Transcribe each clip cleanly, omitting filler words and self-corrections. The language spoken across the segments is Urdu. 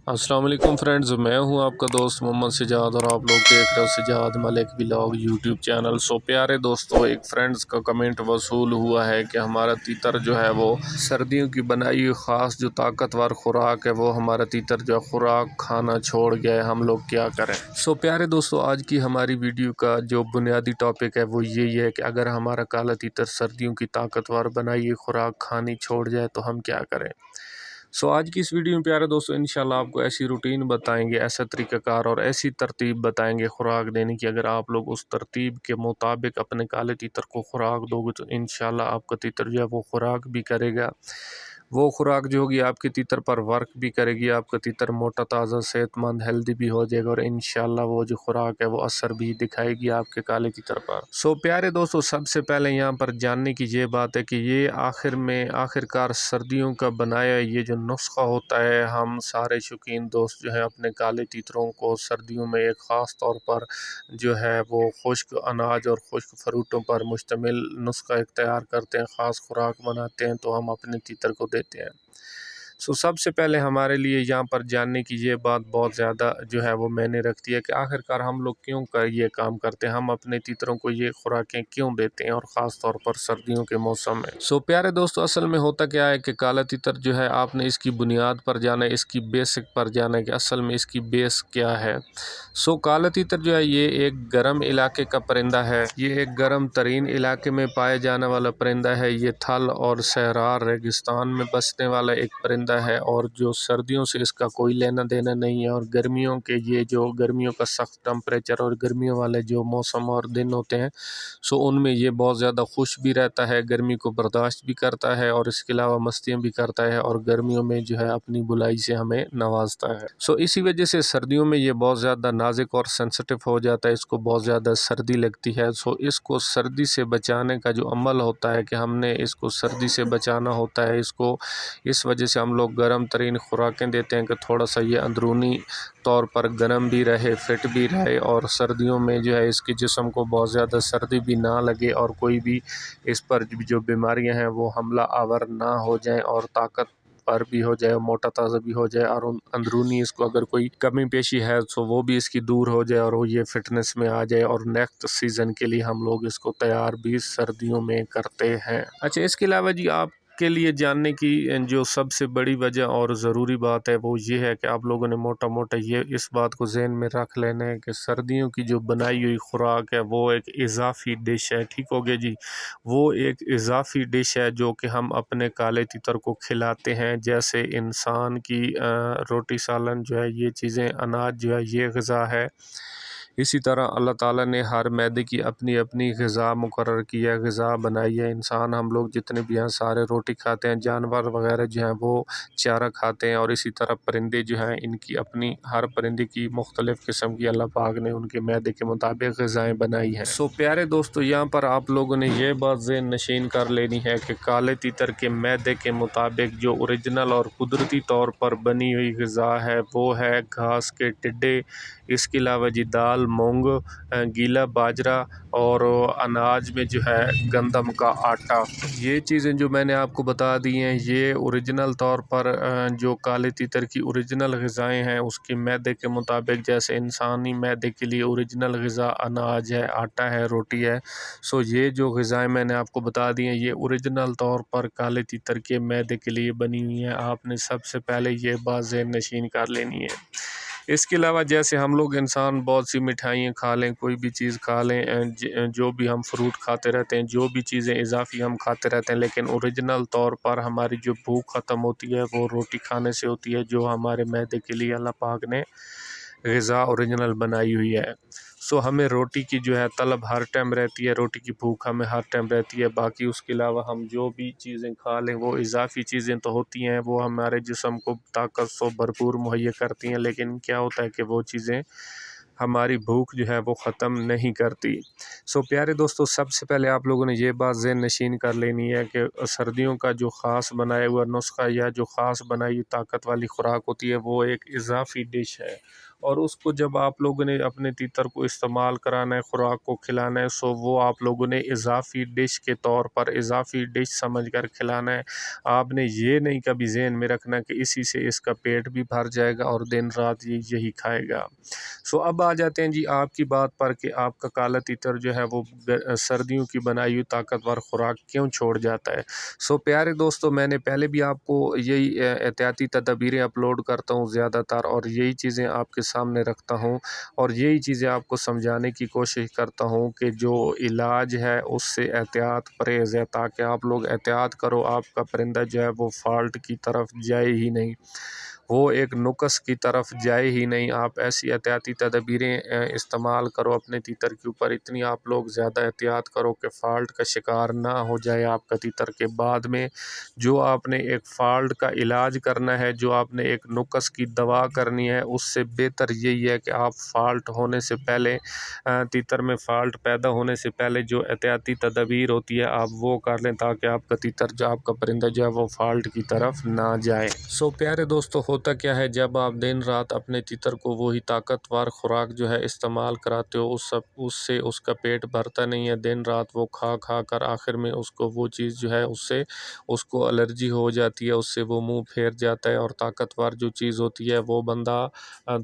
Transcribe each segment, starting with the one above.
السلام علیکم فرینڈز، میں ہوں آپ کا دوست محمد سجاد اور آپ لوگ دیکھ رہے ہو سجاد ملک ولاگ یوٹیوب چینل۔ پیارے دوستو، ایک فرینڈز کا کمنٹ وصول ہوا ہے کہ ہمارا تیتر جو ہے وہ سردیوں کی بنائی ہوئی خاص جو طاقتور خوراک ہے وہ ہمارا تیتر جو خوراک کھانا چھوڑ گیا ہے، ہم لوگ کیا کریں۔ پیارے دوستو، آج کی ہماری ویڈیو کا جو بنیادی ٹاپک ہے وہ یہی ہے کہ اگر ہمارا کالا تیتر سردیوں کی طاقتور بنائی ہوئی خوراک کھانی چھوڑ جائے تو ہم کیا کریں۔ آج کی اس ویڈیو میں پیارے دوستو انشاءاللہ آپ کو ایسی روٹین بتائیں گے، ایسا طریقہ کار اور ایسی ترتیب بتائیں گے خوراک دینے کی۔ اگر آپ لوگ اس ترتیب کے مطابق اپنے کالے تیتر کو خوراک دو گے تو انشاءاللہ آپ کا تیتر جو ہے وہ خوراک بھی کرے گا، وہ خوراک جو ہوگی آپ کے تیتر پر ورک بھی کرے گی، آپ کا تیتر موٹا تازہ صحت مند ہیلدی بھی ہو جائے گا اور انشاءاللہ وہ جو خوراک ہے وہ اثر بھی دکھائے گی آپ کے کالے تیتر پر۔ پیارے دوستو، سب سے پہلے یہاں پر جاننے کی یہ بات ہے کہ یہ آخر کار سردیوں کا بنایا یہ جو نسخہ ہوتا ہے، ہم سارے شوقین دوست جو ہیں اپنے کالے تیتروں کو سردیوں میں ایک خاص طور پر جو ہے وہ خشک اناج اور خشک فروٹوں پر مشتمل نسخہ اختیار کرتے ہیں، خاص خوراک بناتے ہیں تو ہم اپنے تیتر کو دیتے ہیں۔ سب سے پہلے ہمارے لیے یہاں پر جاننے کی یہ بات بہت زیادہ جو ہے وہ میں نے رکھتی ہے کہ آخر کار ہم لوگ کیوں یہ کام کرتے ہیں، ہم اپنے تیتروں کو یہ خوراکیں کیوں دیتے ہیں اور خاص طور پر سردیوں کے موسم میں۔ پیارے دوستو، اصل میں ہوتا کیا ہے کہ کالا تیتر جو ہے آپ نے اس کی بنیاد پر جانا ہے، اس کی بیسک پر جانا ہے کہ اصل میں اس کی بیس کیا ہے۔ کالا تیتر جو ہے یہ ایک گرم علاقے کا پرندہ ہے، یہ ایک گرم ترین علاقے میں پائے جانے والا پرندہ ہے، یہ تھل اور صحرا ریگستان میں بسنے والا ایک پرندہ ہے اور جو سردیوں سے اس کا کوئی لینا دینا نہیں ہے، اور گرمیوں کے یہ جو گرمیوں کا سخت ٹمپریچر اور گرمیوں والے جو موسم اور دن ہوتے ہیں ان میں یہ بہت زیادہ خوش بھی رہتا ہے، گرمی کو برداشت بھی کرتا ہے اور اس کے علاوہ مستیاں بھی کرتا ہے اور گرمیوں میں جو ہے اپنی بلائی سے ہمیں نوازتا ہے۔ اسی وجہ سے سردیوں میں یہ بہت زیادہ نازک اور سینسٹیو ہو جاتا ہے، اس کو بہت زیادہ سردی لگتی ہے۔ اس کو سردی سے بچانے کا جو عمل ہوتا ہے کہ ہم نے اس کو سردی سے بچانا ہوتا ہے، اس وجہ سے ہم لوگ گرم ترین خوراکیں دیتے ہیں کہ تھوڑا سا یہ اندرونی طور پر گرم بھی رہے، فٹ بھی رہے اور سردیوں میں جو ہے اس کے جسم کو بہت زیادہ سردی بھی نہ لگے اور کوئی بھی اس پر جو بیماریاں ہیں وہ حملہ آور نہ ہو جائیں اور طاقت پر بھی ہو جائے، موٹا تازہ بھی ہو جائے اور اندرونی اس کو اگر کوئی کمی پیشی ہے تو وہ بھی اس کی دور ہو جائے اور وہ یہ فٹنس میں آ جائے اور نیکسٹ سیزن کے لیے ہم لوگ اس کو تیار بھی سردیوں میں کرتے ہیں۔ اچھا، اس کے علاوہ جی آپ کے لیے جاننے کی جو سب سے بڑی وجہ اور ضروری بات ہے وہ یہ ہے کہ آپ لوگوں نے موٹا یہ اس بات کو ذہن میں رکھ لینا ہے کہ سردیوں کی جو بنائی ہوئی خوراک ہے وہ ایک اضافی ڈش ہے، ٹھیک ہو گیا جی، وہ ایک اضافی ڈش ہے جو کہ ہم اپنے کالے تیتر کو کھلاتے ہیں، جیسے انسان کی روٹی سالن جو ہے یہ چیزیں، اناج جو ہے یہ غذا ہے، اسی طرح اللہ تعالیٰ نے ہر معدے کی اپنی اپنی غذا مقرر کی ہے، غذا بنائی ہے۔ انسان ہم لوگ جتنے بھی ہیں سارے روٹی کھاتے ہیں، جانور وغیرہ جو ہیں وہ چارہ کھاتے ہیں اور اسی طرح پرندے جو ہیں ان کی اپنی ہر پرندے کی مختلف قسم کی اللہ پاک نے ان کے معدے کے مطابق غذائیں بنائی ہیں۔ پیارے دوستو، یہاں پر آپ لوگوں نے یہ بات ذہن نشین کر لینی ہے کہ کالے تیتر کے معدے کے مطابق جو اوریجنل اور قدرتی طور پر بنی ہوئی غذا ہے وہ ہے گھاس کے ٹڈے، اس کے علاوہ جی دال، مونگ، گیلا باجرا اور اناج میں جو ہے گندم کا آٹا۔ یہ چیزیں جو میں نے آپ کو بتا دی ہیں یہ اوریجنل طور پر جو کالے تیتر کی اوریجنل غذائیں ہیں اس کے معدے کے مطابق، جیسے انسانی معدے کے لیے اوریجنل غذا اناج ہے، آٹا ہے، روٹی ہے۔ یہ جو غذائیں میں نے آپ کو بتا دی ہیں یہ اوریجنل طور پر کالے تیتر کے معدے کے لیے بنی ہوئی ہیں، آپ نے سب سے پہلے یہ بات ذہن نشین کر لینی ہے۔ اس کے علاوہ جیسے ہم لوگ انسان بہت سی مٹھائیاں کھا لیں، کوئی بھی چیز کھا لیں، جو بھی ہم فروٹ کھاتے رہتے ہیں، جو بھی چیزیں اضافی ہم کھاتے رہتے ہیں، لیکن اوریجنل طور پر ہماری جو بھوک ختم ہوتی ہے وہ روٹی کھانے سے ہوتی ہے، جو ہمارے معدے کے لیے اللہ پاک نے غذا اوریجنل بنائی ہوئی ہے۔ ہمیں روٹی کی جو ہے طلب ہر ٹائم رہتی ہے، روٹی کی بھوک ہمیں ہر ٹائم رہتی ہے، باقی اس کے علاوہ ہم جو بھی چیزیں کھا لیں وہ اضافی چیزیں تو ہوتی ہیں، وہ ہمارے جسم کو طاقت سے بھرپور مہیا کرتی ہیں، لیکن کیا ہوتا ہے کہ وہ چیزیں ہماری بھوک جو ہے وہ ختم نہیں کرتی۔ پیارے دوستو، سب سے پہلے آپ لوگوں نے یہ بات ذہن نشین کر لینی ہے کہ سردیوں کا جو خاص بنایا ہوا نسخہ یا جو خاص بنائی طاقت والی خوراک ہوتی ہے وہ ایک اضافی ڈش ہے اور اس کو جب آپ لوگوں نے اپنے تیتر کو استعمال کرانا ہے، خوراک کو کھلانا ہے، سو وہ آپ لوگوں نے اضافی ڈش کے طور پر اضافی ڈش سمجھ کر کھلانا ہے۔ آپ نے یہ نہیں کبھی ذہن میں رکھنا کہ اسی سے اس کا پیٹ بھی بھر جائے گا اور دن رات یہی کھائے گا۔ سو اب آ جاتے ہیں جی آپ کی بات پر کہ آپ کا کالا تیتر جو ہے وہ سردیوں کی بنائی ہوئی طاقتور خوراک کیوں چھوڑ جاتا ہے۔ سو پیارے دوستو، میں نے پہلے بھی آپ کو یہی احتیاطی تدابیریں اپلوڈ کرتا ہوں زیادہ تر، اور یہی چیزیں آپ کے سامنے رکھتا ہوں اور یہی چیزیں آپ کو سمجھانے کی کوشش کرتا ہوں کہ جو علاج ہے اس سے احتیاط پرہیز ہے، تاکہ آپ لوگ احتیاط کرو، آپ کا پرندہ جو ہے وہ فالٹ کی طرف جائے ہی نہیں، وہ ایک نقص کی طرف جائے ہی نہیں۔ آپ ایسی احتیاطی تدابیریں استعمال کرو اپنے تیتر کے اوپر، اتنی آپ لوگ زیادہ احتیاط کرو کہ فالٹ کا شکار نہ ہو جائے آپ کا تیتر کے بعد میں۔ جو آپ نے ایک فالٹ کا علاج کرنا ہے، جو آپ نے ایک نقص کی دوا کرنی ہے، اس سے بہتر یہی ہے کہ آپ فالٹ ہونے سے پہلے، تیتر میں فالٹ پیدا ہونے سے پہلے جو احتیاطی تدابیر ہوتی ہے آپ وہ کر لیں، تاکہ آپ کا تیتر جو آپ کا پرندہ جو ہے وہ فالٹ کی طرف نہ جائے۔ سو پیارے دوستو، ہوتا کیا ہے، جب آپ دن رات اپنے تیتر کو وہی طاقتور خوراک جو ہے استعمال کراتے ہو، اس سے اس کا پیٹ بھرتا نہیں ہے، دن رات وہ کھا کھا کر آخر میں اس کو وہ چیز جو ہے اس کو الرجی ہو جاتی ہے، اس سے وہ منہ پھیر جاتا ہے، اور طاقتور جو چیز ہوتی ہے وہ بندہ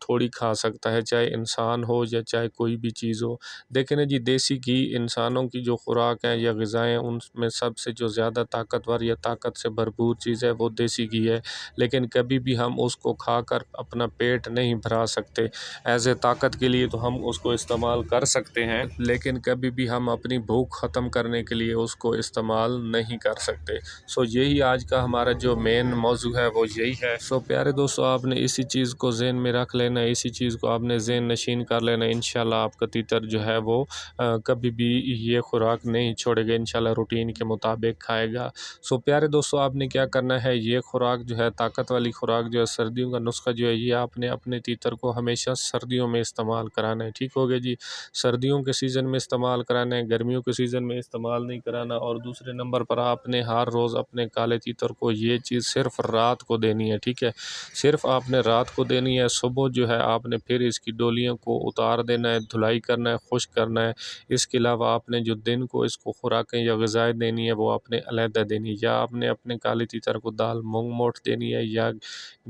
تھوڑی کھا سکتا ہے، چاہے انسان ہو یا چاہے کوئی بھی چیز ہو۔ دیکھیں نا جی، دیسی گھی انسانوں کی جو خوراک ہیں یا غذائیں، ان میں سب سے جو زیادہ طاقتور یا طاقت سے بھرپور چیز ہے وہ دیسی گھی ہے، لیکن کبھی بھی ہم اس کو کھا کر اپنا پیٹ نہیں بھرا سکتے۔ ایز اے طاقت کے لیے تو ہم اس کو استعمال کر سکتے ہیں، لیکن کبھی بھی ہم اپنی بھوک ختم کرنے کے لیے اس کو استعمال نہیں کر سکتے۔ سو یہی آج کا ہمارا جو مین موضوع ہے وہ یہی ہے۔ سو پیارے دوستو، آپ نے اسی چیز کو ذہن میں رکھ لینا، اسی چیز کو آپ نے ذہن نشین کر لینا، انشاءاللہ آپ کا تیتر جو ہے وہ کبھی بھی یہ خوراک نہیں چھوڑے گا، انشاءاللہ روٹین کے مطابق کھائے گا۔ سو پیارے دوستو، آپ نے کیا کرنا ہے، یہ خوراک جو ہے طاقت والی خوراک جو ہے، سردیوں کا نسخہ جو ہے، یہ آپ نے اپنے تیتر کو ہمیشہ سردیوں میں استعمال کرانا ہے، ٹھیک ہو گیا جی۔ سردیوں کے سیزن میں استعمال کرانا ہے، گرمیوں کے سیزن میں استعمال نہیں کرانا۔ اور دوسرے نمبر پر آپ نے ہر روز اپنے کالے تیتر کو یہ چیز صرف رات کو دینی ہے، ٹھیک ہے، صرف آپ نے رات کو دینی ہے۔ صبح جو ہے آپ نے پھر اس کی ڈولیوں کو اتار دینا ہے، دھلائی کرنا ہے، خشک کرنا ہے۔ اس کے علاوہ آپ نے جو دن کو اس کو خوراکیں یا غذائیں دینی ہے وہ آپ نے علیحدہ دینی ہے، یا آپ نے اپنے کالے تیتر کو دال مونگ موٹ دینی ہے، یا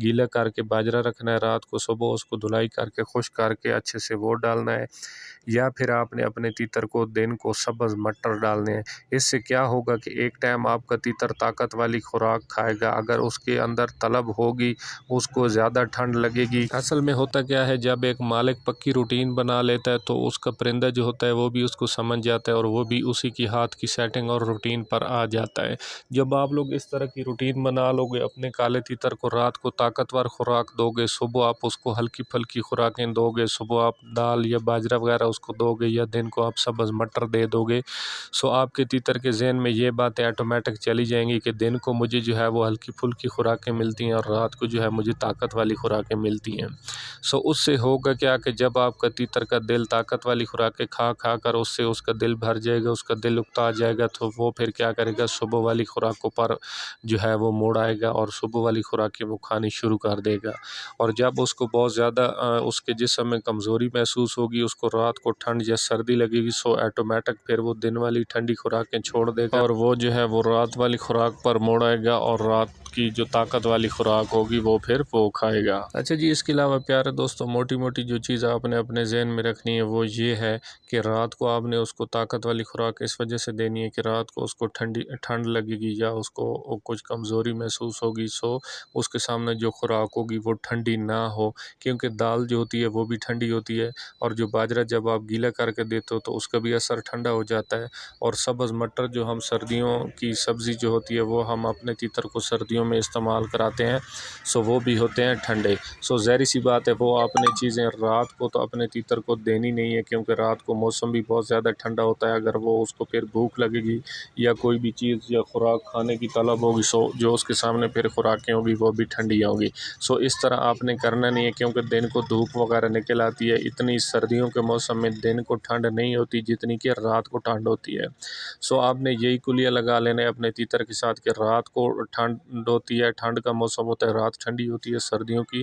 گیلا کر کے باجرہ رکھنا ہے رات کو، صبح اس کو دھلائی کر کے خشک کر کے اچھے سے وہ ڈالنا ہے، یا پھر آپ نے اپنے تیتر کو دن کو سبز مٹر ڈالنے ہیں۔ اس سے کیا ہوگا کہ ایک ٹائم آپ کا تیتر طاقت والی خوراک کھائے گا، اگر اس کے اندر طلب ہوگی، اس کو زیادہ ٹھنڈ لگے گی۔ اصل میں ہوتا کیا ہے، جب ایک مالک پکی روٹین بنا لیتا ہے تو اس کا پرندہ جو ہوتا ہے وہ بھی اس کو سمجھ جاتا ہے، اور وہ بھی اسی کی ہاتھ کی سیٹنگ اور روٹین پر آ جاتا ہے۔ جب آپ لوگ اس طرح کی روٹین بنا لو گے، اپنے کالے تیتر کو رات کو طاقتور خوراک دو گے، صبح آپ اس کو ہلکی پھلکی خوراکیں دو گے، صبح آپ دال یا باجرہ وغیرہ اس کو دو گے، یا دن کو آپ سبز مٹر دے دو گے، سو آپ کے تیتر کے ذہن میں یہ باتیں آٹومیٹک چلی جائیں گی کہ دن کو مجھے جو ہے وہ ہلکی پھلکی خوراکیں ملتی ہیں، اور رات کو جو ہے مجھے طاقت والی خوراکیں ملتی ہیں۔ سو اس سے ہوگا کیا کہ جب آپ کا تیتر کا دل طاقت والی خوراکیں کھا کھا کر اس سے اس کا دل بھر جائے گا، اس کا دل اکتا جائے گا، تو وہ پھر کیا کرے گا، صبح والی خوراکوں پر جو ہے وہ موڑ آئے گا، اور صبح والی خوراکیں وہ کھانی شروع کر دے گا۔ اور جب اس کو بہت زیادہ اس کے جسم میں کمزوری محسوس ہوگی، اس کو رات کو ٹھنڈ یا سردی لگے گی، سو آٹومیٹک پھر وہ دن والی ٹھنڈی خوراکیں چھوڑ دے گا، اور وہ جو ہے وہ رات والی خوراک پر موڑ آئے گا، اور رات کی جو طاقت والی خوراک ہوگی وہ پھر وہ کھائے گا۔ اچھا جی، اس کے علاوہ پیارے دوستو، موٹی موٹی جو چیز آپ نے اپنے ذہن میں رکھنی ہے وہ یہ ہے کہ رات کو آپ نے اس کو طاقت والی خوراک اس وجہ سے دینی ہے کہ رات کو اس کو ٹھنڈ لگے گی یا اس کو کچھ کمزوری محسوس ہوگی، سو اس کے سامنے جو خوراک ہوگی وہ ٹھنڈی نہ ہو، کیونکہ دال جو ہوتی ہے وہ بھی ٹھنڈی ہوتی ہے، اور جو باجرہ جب آپ گیلا کر کے دیتے ہو تو اس کا بھی اثر ٹھنڈا ہو جاتا ہے، اور سبز مٹر جو ہم سردیوں کی سبزی جو ہوتی ہے وہ ہم اپنے تیتر کو سردیوں میں استعمال کراتے ہیں، سو وہ بھی ہوتے ہیں ٹھنڈے۔ سو ظاہری سی بات ہے، وہ آپ نے چیزیں رات کو تو اپنے تیتر کو دینی نہیں ہے، کیونکہ رات کو موسم بھی بہت زیادہ ٹھنڈا ہوتا ہے، اگر وہ اس کو پھر بھوک لگے گی یا کوئی بھی چیز یا خوراک کھانے کی طلب ہوگی، سو جو اس کے سامنے پھر خوراکیں ہوگی وہ بھی ٹھنڈی ہوں گی۔ سو اس طرح آپ نے کرنا نہیں ہے، کیونکہ دن کو دھوپ وغیرہ نکل آتی ہے، اتنی سردیوں کے موسم میں دن کو ٹھنڈ نہیں ہوتی جتنی کہ رات کو ٹھنڈ ہوتی ہے۔ سو آپ نے یہی کلیہ لگا لینا ہے اپنے تیتر کے ساتھ کہ رات کو ٹھنڈ ہوتی ہے، ٹھنڈ کا موسم ہوتا ہے، رات ٹھنڈی ہوتی ہے سردیوں کی،